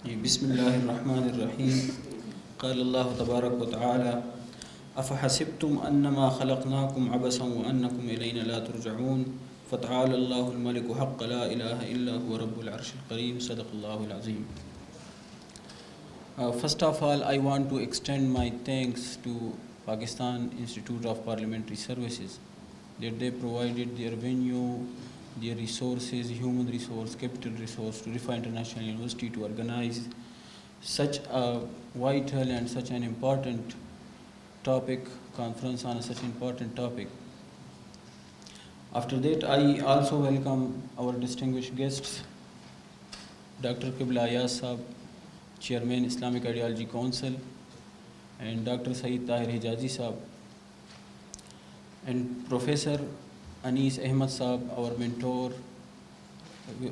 بسم الله الرحمن الرحيم. قال الله تبارك وتعالى: أفحسبتم أنما خلقناكم عبثا وأنكم إلينا لا ترجعون فتعالى الله الملك حق لا إله إلا هو رب العرش الكريم. صدق الله العظيم. First of all, I want to extend my thanks to Pakistan Institute of Parliamentary Services that they provided their venue, their resources, human resource, capital resource to Rifa International University to organize such a vital and such an important topic, conference on such an important topic. After that, I also welcome our distinguished guests, Dr. Qibla Ayaz Sahab, Chairman Islamic Ideology Council, and Dr. Saeed Tahir Hijazi Sahab, and Professor Anis Ahmed Sahab, our mentor,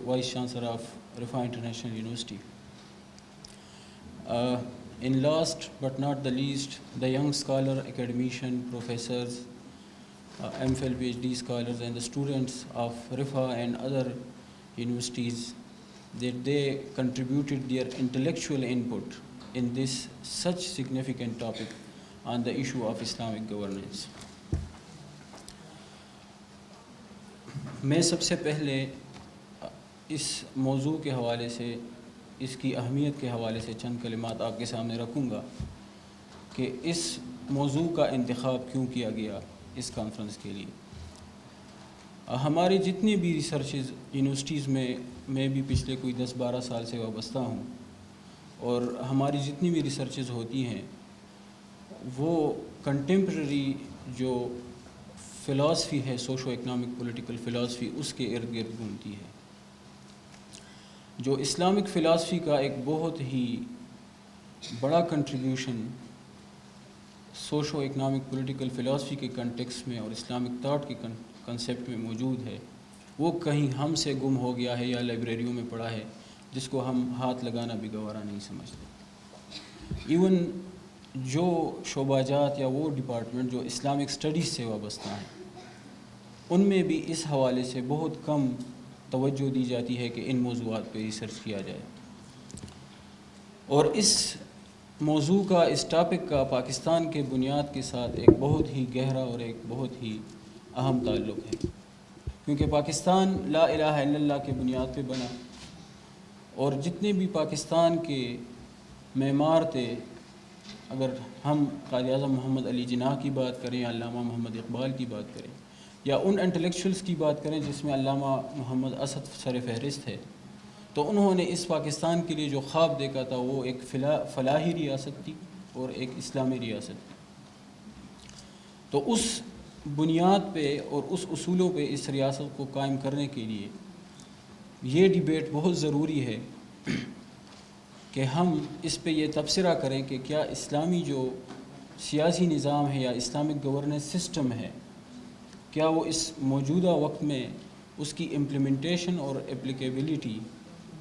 Vice Chancellor of Rifa International University. In last but not the least, the young scholar, academician, professors, MPhil, PhD scholars, and the students of Rifa and other universities, that they contributed their intellectual input in this such significant topic on the issue of Islamic governance. میں سب سے پہلے اس موضوع کے حوالے سے، اس کی اہمیت کے حوالے سے چند کلمات آپ کے سامنے رکھوں گا کہ اس موضوع کا انتخاب کیوں کیا گیا اس کانفرنس کے لیے. ہماری جتنی بھی ریسرچز یونیورسٹیز میں بھی پچھلے کوئی 10-12 سال سے وابستہ ہوں، اور ہماری جتنی بھی ریسرچز ہوتی ہیں وہ کنٹمپریری جو فلاسفی ہے، سوشو اکنامک پولیٹیکل فلاسفی، اس کے ارد گرد گھومتی ہے. جو اسلامک فلاسفی کا ایک بہت ہی بڑا contribution socio economic political philosophy کے کنٹیکس میں اور اسلامک تھاٹ کے کنسیپٹ میں موجود ہے، وہ کہیں ہم سے گم ہو گیا ہے یا لائبریریوں میں پڑا ہے، جس کو ہم ہاتھ لگانا بھی گوارا نہیں سمجھتے. ایون جو شعبہ جات یا وہ ڈپارٹمنٹ جو اسلامک اسٹڈیز سے وابستہ ہیں، ان میں بھی اس حوالے سے بہت کم توجہ دی جاتی ہے کہ ان موضوعات پہ ریسرچ کیا جائے. اور اس موضوع کا، اس ٹاپک کا پاکستان کے بنیاد کے ساتھ ایک بہت ہی گہرا اور ایک بہت ہی اہم تعلق ہے، کیونکہ پاکستان لا الہ الا اللہ کے بنیاد پہ بنا، اور جتنے بھی پاکستان کے معمار تھے، اگر ہم قائد اعظم محمد علی جناح کی بات کریں، علامہ محمد اقبال کی بات کریں، یا ان انٹلیکچوئلس کی بات کریں جس میں علامہ محمد اسد سر فہرست ہے، تو انہوں نے اس پاکستان کے لیے جو خواب دیکھا تھا وہ ایک فلاحی ریاست تھی اور ایک اسلامی ریاست تھی. تو اس بنیاد پہ اور اس اصولوں پہ اس ریاست کو قائم کرنے کے لیے یہ ڈیبیٹ بہت ضروری ہے کہ ہم اس پہ یہ تبصرہ کریں کہ کیا اسلامی جو سیاسی نظام ہے یا اسلامک گورننس سسٹم ہے، کیا وہ اس موجودہ وقت میں اس کی امپلیمنٹیشن اور اپلیکیبلٹی،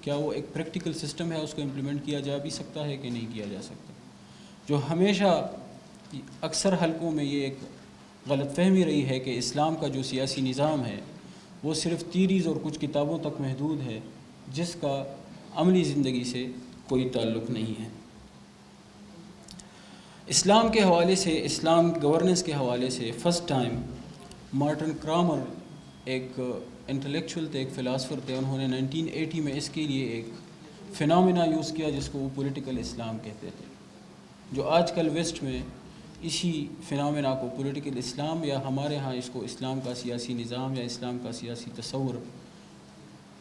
کیا وہ ایک پریکٹیکل سسٹم ہے، اس کو امپلیمنٹ کیا جا بھی سکتا ہے کہ نہیں کیا جا سکتا. جو ہمیشہ اکثر حلقوں میں یہ ایک غلط فہمی رہی ہے کہ اسلام کا جو سیاسی نظام ہے وہ صرف تھیریز اور کچھ کتابوں تک محدود ہے، جس کا عملی زندگی سے کوئی تعلق نہیں ہے. اسلام کے حوالے سے، اسلام گورننس کے حوالے سے فرسٹ ٹائم مارٹن کرامر ایک انٹلیکچوئل تھے، ایک فلاسفر تھے، انہوں نے 1980 میں اس کے لیے ایک فینومینا یوز کیا جس کو وہ پولیٹیکل اسلام کہتے تھے. جو آج کل ویسٹ میں اسی فینومینا کو پولیٹیکل اسلام، یا ہمارے ہاں اس کو اسلام کا سیاسی نظام یا اسلام کا سیاسی تصور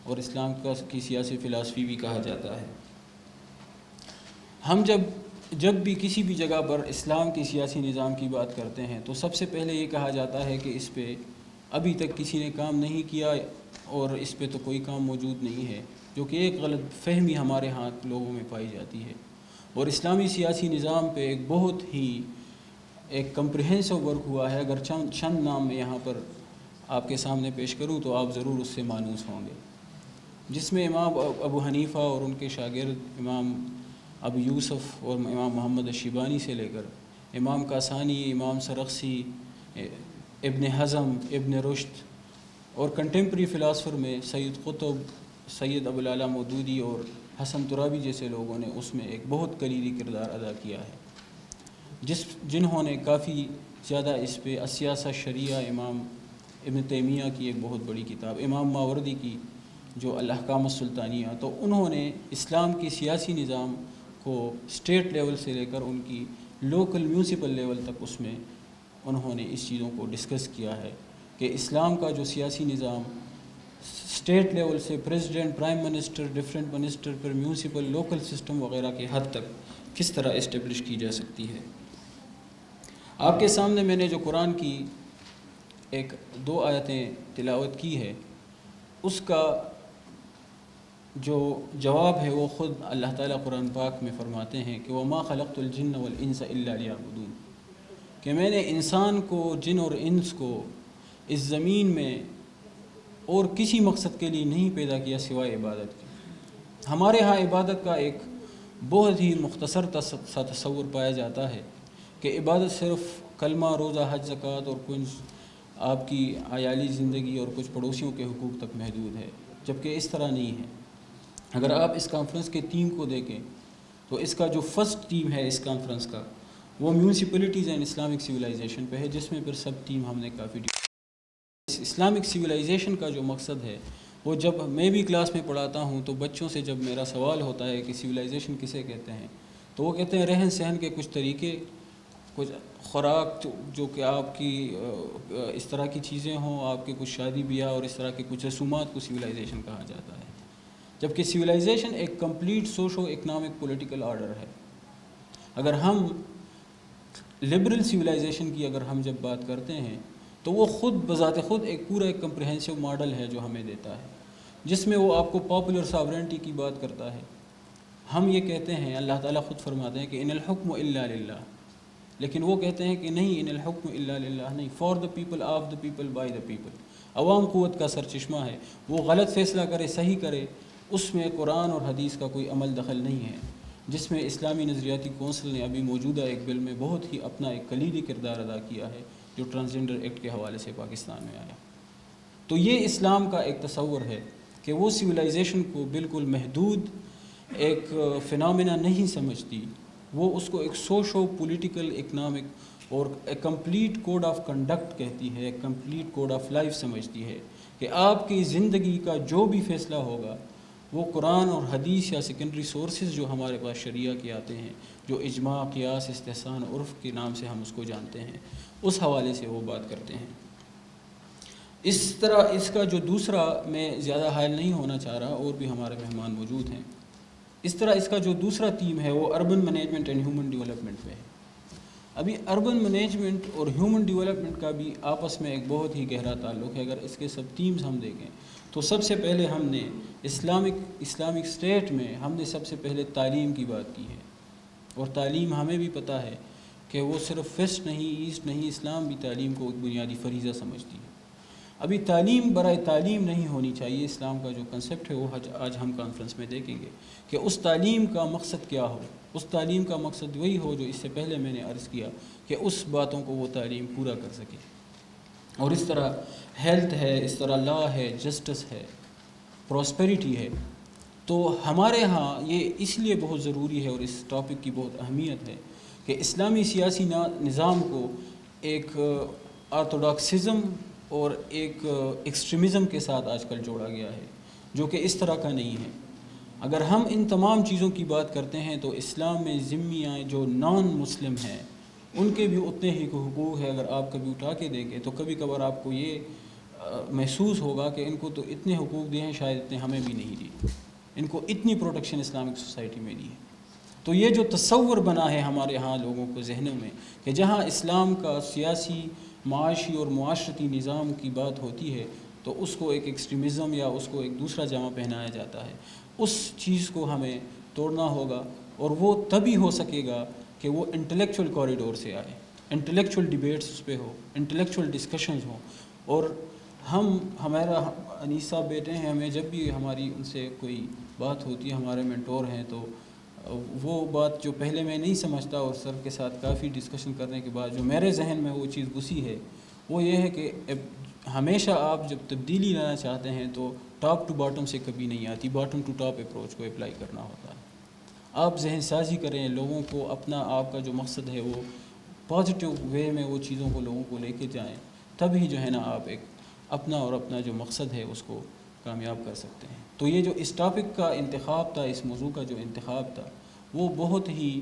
اور اسلام کی سیاسی فلاسفی بھی کہا جاتا ہے. ہم جب بھی کسی بھی جگہ پر اسلام کی سیاسی نظام کی بات کرتے ہیں تو سب سے پہلے یہ کہا جاتا ہے کہ اس پہ ابھی تک کسی نے کام نہیں کیا اور اس پہ تو کوئی کام موجود نہیں ہے، جو کہ ایک غلط فہمی ہمارے ہاں لوگوں میں پائی جاتی ہے. اور اسلامی سیاسی نظام پہ ایک بہت ہی ایک کمپریہنسو ورک ہوا ہے. اگر چند نام میں یہاں پر آپ کے سامنے پیش کروں تو آپ ضرور اس سے مانوس ہوں گے، جس میں امام ابو حنیفہ اور ان کے شاگرد امام ابو یوسف اور امام محمد الشیبانی سے لے کر امام کاسانی، امام سرخسی، ابن حزم، ابن رشد، اور کنٹمپری فلاسفر میں سید قطب، سید ابو العلا مودودی اور حسن ترابی جیسے لوگوں نے اس میں ایک بہت کلیدی کردار ادا کیا ہے، جنہوں نے کافی زیادہ اس پہ السیاسہ شریعہ، امام ابن تیمیہ کی ایک بہت بڑی کتاب، امام ماوردی کی جو الاحکام السلطانیہ، تو انہوں نے اسلام کی سیاسی نظام کو اسٹیٹ لیول سے لے کر ان کی لوکل میونسپل لیول تک اس میں انہوں نے اس چیزوں کو ڈسکس کیا ہے کہ اسلام کا جو سیاسی نظام اسٹیٹ لیول سے president, prime minister, different minister, پھر میونسپل، لوکل سسٹم وغیرہ کے حد تک کس طرح اسٹیبلش کی جا سکتی ہے۔ آپ کے سامنے میں نے جو قرآن کی ایک 2 آیتیں تلاوت کی ہے، اس کا جو جواب ہے وہ خود اللہ تعالیٰ قرآن پاک میں فرماتے ہیں کہ وَمَا خَلَقْتُ الْجِنَّ وَالْإِنسَ إِلَّا لِيَعْبُدُونَ، کہ میں نے انسان کو، جن اور انس کو اس زمین میں اور کسی مقصد کے لیے نہیں پیدا کیا سوائے عبادت کے۔ ہمارے ہاں عبادت کا ایک بہت ہی مختصر سا تصور پایا جاتا ہے کہ عبادت صرف کلمہ، روزہ، حج، زکوٰۃ اور کچھ آپ کی عیالی زندگی اور کچھ پڑوسیوں کے حقوق تک محدود ہے، جبکہ اس طرح نہیں ہے۔ اگر آپ اس کانفرنس کے تھیم کو دیکھیں تو اس کا جو فرسٹ تھیم ہے اس کانفرنس کا، وہ میونسپلٹیز اینڈ اسلامک سویلائزیشن پہ ہے، جس میں پھر سب تھیم ہم نے کافی اسلامک سویلائزیشن کا جو مقصد ہے وہ جب میں بھی کلاس میں پڑھاتا ہوں تو بچوں سے جب میرا سوال ہوتا ہے کہ سویلائزیشن کسے کہتے ہیں، تو وہ کہتے ہیں رہن سہن کے کچھ طریقے، کچھ خوراک جو کہ آپ کی اس طرح کی چیزیں ہوں، آپ کے کچھ شادی بیاہ اور اس طرح کے کچھ رسومات کو سویلائزیشن کہا جاتا ہے، جبکہ سویلائزیشن ایک complete socio economic political order ہے۔ اگر ہم لبرل سویلائزیشن کی اگر ہم جب بات کرتے ہیں تو وہ خود بذات خود ایک پورا ایک کمپریہنسو ماڈل ہے جو ہمیں دیتا ہے، جس میں وہ آپ کو پاپولر ساورنٹی کی بات کرتا ہے۔ ہم یہ کہتے ہیں، اللہ تعالیٰ خود فرماتے ہیں کہ ان الحکم الا للہ، لیکن وہ کہتے ہیں کہ نہیں، ان الحکم الا للہ نہیں، for the people, of the people, by the people. عوام قوت کا سرچشمہ ہے، وہ غلط فیصلہ کرے، صحیح کرے، اس میں قرآن اور حدیث کا کوئی عمل دخل نہیں ہے، جس میں اسلامی نظریاتی کونسل نے ابھی موجودہ ایک بل میں بہت ہی اپنا ایک کلیدی کردار ادا کیا ہے، جو ٹرانسجنڈر ایکٹ کے حوالے سے پاکستان میں آیا۔ تو یہ اسلام کا ایک تصور ہے کہ وہ سویلائزیشن کو بالکل محدود ایک فنامنا نہیں سمجھتی، وہ اس کو ایک سوشو پولیٹیکل اکنامک اور ایک کمپلیٹ کوڈ آف کنڈکٹ کہتی ہے، ایک کمپلیٹ کوڈ آف لائف سمجھتی ہے کہ آپ کی زندگی کا جو بھی فیصلہ ہوگا وہ قرآن اور حدیث یا سیکنڈری سورسز جو ہمارے پاس شریعہ کے آتے ہیں، جو اجماع، قیاس، استحسان، عرف کے نام سے ہم اس کو جانتے ہیں، اس حوالے سے وہ بات کرتے ہیں۔ اس طرح اس کا جو دوسرا، میں زیادہ حائل نہیں ہونا چاہ رہا، اور بھی ہمارے مہمان موجود ہیں، اس طرح اس کا جو دوسرا تھیم ہے وہ urban management and human development پہ ہے۔ ابھی اربن مینجمنٹ اور ہیومن ڈیولپمنٹ کا بھی آپس میں ایک بہت ہی گہرا تعلق ہے۔ اگر اس کے سب تھیمز ہم دیکھیں تو سب سے پہلے ہم نے اسلامک اسٹیٹ میں ہم نے سب سے پہلے تعلیم کی بات کی ہے، اور تعلیم ہمیں بھی پتہ ہے کہ وہ صرف ویسٹ نہیں، ایسٹ نہیں، اسلام بھی تعلیم کو ایک بنیادی فریضہ سمجھتی ہے۔ ابھی تعلیم برائے تعلیم نہیں ہونی چاہیے، اسلام کا جو کنسیپٹ ہے وہ آج ہم کانفرنس میں دیکھیں گے کہ اس تعلیم کا مقصد کیا ہو۔ اس تعلیم کا مقصد وہی ہو جو اس سے پہلے میں نے عرض کیا کہ اس باتوں کو وہ تعلیم پورا کر سکے، اور اس طرح ہیلتھ ہے، اس طرح لا ہے، جسٹس ہے، پراسپیرٹی ہے۔ تو ہمارے ہاں یہ اس لیے بہت ضروری ہے اور اس ٹاپک کی بہت اہمیت ہے کہ اسلامی سیاسی نظام کو ایک آرتھوڈاکسزم اور ایک ایکسٹریمزم کے ساتھ آج کل جوڑا گیا ہے، جو کہ اس طرح کا نہیں ہے۔ اگر ہم ان تمام چیزوں کی بات کرتے ہیں تو اسلام میں ذمیاں جو نان مسلم ہیں ان کے بھی اتنے ہی حقوق ہے۔ اگر آپ کبھی اٹھا کے دیکھیں تو کبھی کبھار آپ کو یہ محسوس ہوگا کہ ان کو تو اتنے حقوق دیے ہیں، شاید اتنے ہمیں بھی نہیں دی، ان کو اتنی پروٹیکشن اسلامک سوسائٹی میں دی ہے۔ تو یہ جو تصور بنا ہے ہمارے ہاں لوگوں کو ذہنوں میں کہ جہاں اسلام کا سیاسی، معاشی اور معاشرتی نظام کی بات ہوتی ہے تو اس کو ایک ایکسٹریمزم یا اس کو ایک دوسرا جامہ پہنایا جاتا ہے، اس چیز کو ہمیں توڑنا ہوگا، اور وہ تبھی ہو سکے گا کہ وہ انٹلیکچول کوریڈور سے آئے، انٹلیکچول ڈیبیٹس اس پہ ہو، انٹلیکچول ڈسکشنز ہوں۔ اور ہمارا انیس صاحب بیٹے ہیں، ہمیں جب بھی ہماری ان سے کوئی بات ہوتی ہے، ہمارے مینٹور ہیں، تو وہ بات جو پہلے میں نہیں سمجھتا اور سر کے ساتھ کافی ڈسکشن کرنے کے بعد جو میرے ذہن میں وہ چیز گھسی ہے وہ یہ ہے کہ ہمیشہ آپ جب تبدیلی لانا چاہتے ہیں تو ٹاپ ٹو باٹم سے کبھی نہیں آتی، باٹم ٹو ٹاپ اپروچ کو اپلائی کرنا ہوتا ہے. آپ ذہن سازی کریں، لوگوں کو اپنا آپ کا جو مقصد ہے وہ پازیٹیو وے میں وہ چیزوں کو لوگوں کو لے کے جائیں، تب ہی جو ہے نا آپ ایک اپنا جو مقصد ہے اس کو کامیاب کر سکتے ہیں. تو یہ جو اس ٹاپک کا انتخاب تھا، اس موضوع کا جو انتخاب تھا، وہ بہت ہی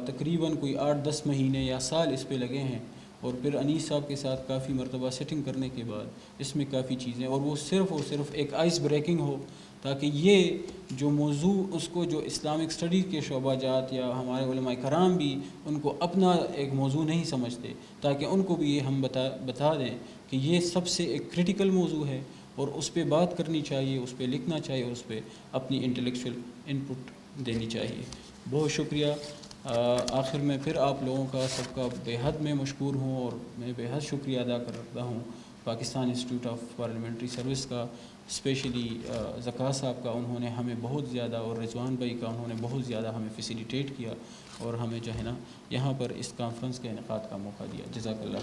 تقریباً کوئی 8-10 مہینے یا سال اس پہ لگے ہیں. اور پھر انیس صاحب کے ساتھ کافی مرتبہ سیٹنگ کرنے کے بعد اس میں کافی چیزیں، اور وہ صرف ایک آئس بریکنگ ہو، تاکہ یہ جو موضوع اس کو جو اسلامک اسٹڈیز کے شعبہ جات یا ہمارے علماء کرام بھی ان کو اپنا ایک موضوع نہیں سمجھتے، تاکہ ان کو بھی یہ ہم بتا دیں کہ یہ سب سے ایک کریٹیکل موضوع ہے اور اس پہ بات کرنی چاہیے، اس پہ لکھنا چاہیے، اس پہ اپنی انٹلیکچوئل انپٹ دینی چاہیے. بہت شکریہ. آخر میں پھر آپ لوگوں کا سب کا بے حد میں مشکور ہوں، اور میں بے حد شکریہ ادا کرتا ہوں Pakistan institute of parliamentary service کا، اسپیشلی زکا صاحب کا. انہوں نے ہمیں بہت زیادہ، اور رضوان بھائی کا، انہوں نے بہت زیادہ ہمیں فیسیلیٹیٹ کیا اور ہمیں جو ہے نا یہاں پر اس کانفرنس کے انعقاد کا موقع دیا. جزاک اللہ.